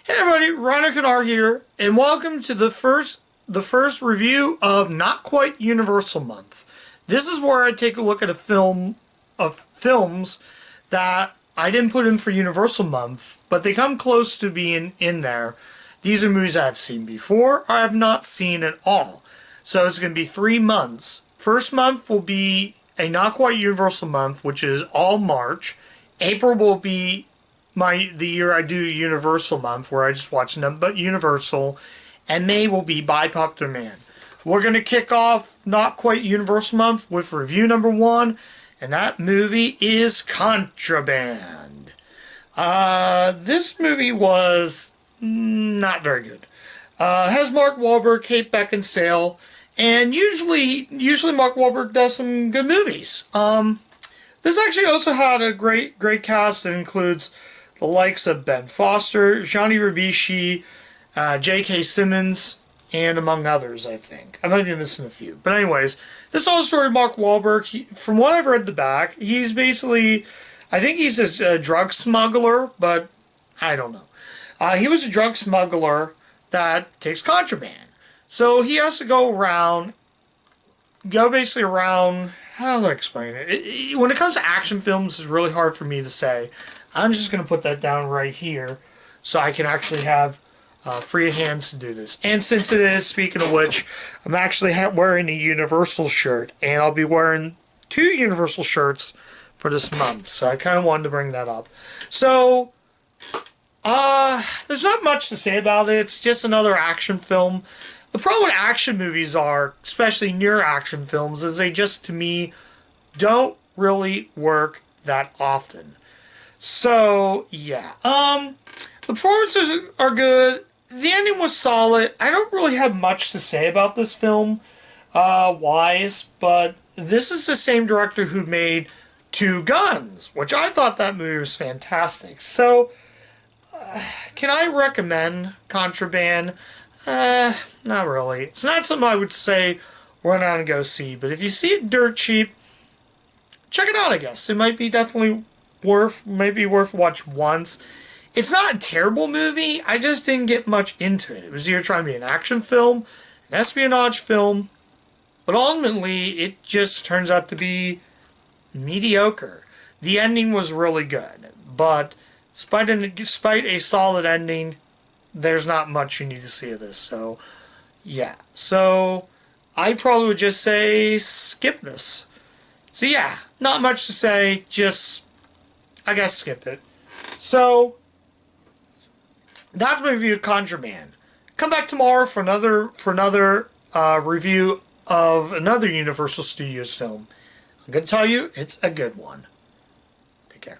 Hey everybody, Rhino Canar here, and welcome to the first review of Not Quite Universal Month. This is where I take a look at films that I didn't put in for Universal Month, but they come close to being in there. These are movies I've seen before, or I have not seen at all. So it's going to be 3 months. First month will be a Not Quite Universal Month, which is all March. April will be the year I do Universal Month, where I just watch nothing but Universal, and May will be by popular demand. We're going to kick off Not Quite Universal Month with review number 1, and that movie is Contraband. This movie was not very good. Has Mark Wahlberg, Kate Beckinsale, and usually Mark Wahlberg does some good movies. This actually also had a great cast that includes the likes of Ben Foster, Johnny Ribisi, J.K. Simmons, and among others, I think. I might be missing a few. But anyways, this whole story of Mark Wahlberg, from what I've read the back, he's basically, I think he's a drug smuggler, but I don't know. He was a drug smuggler that takes contraband. So he has to go basically around, how do I explain it? When it comes to action films, it's really hard for me to say. I'm just going to put that down right here so I can actually have free hands to do this. And since it is, speaking of which, I'm actually wearing a Universal shirt, and I'll be wearing 2 Universal shirts for this month. So I kind of wanted to bring that up. So, there's not much to say about it. It's just another action film. The problem with action movies are, especially near action films, is they just, to me, don't really work that often. So, yeah. The performances are good. The ending was solid. I don't really have much to say about this film, but this is the same director who made Two Guns, which I thought that movie was fantastic. So, can I recommend Contraband? Not really. It's not something I would say run out and go see, but if you see it dirt cheap, check it out, I guess. It might be definitely worth watch once. It's not a terrible movie. I just didn't get much into it. It was either trying to be an action film, an espionage film, but ultimately it just turns out to be mediocre. The ending was really good, but despite a solid ending, there's not much you need to see of this. So, yeah. So, I probably would just say skip this. So, yeah, not much to say. Just, I guess, skip it. So, that's my review of Contraband. Come back tomorrow for another review of another Universal Studios film. I'm going to tell you, it's a good one. Take care.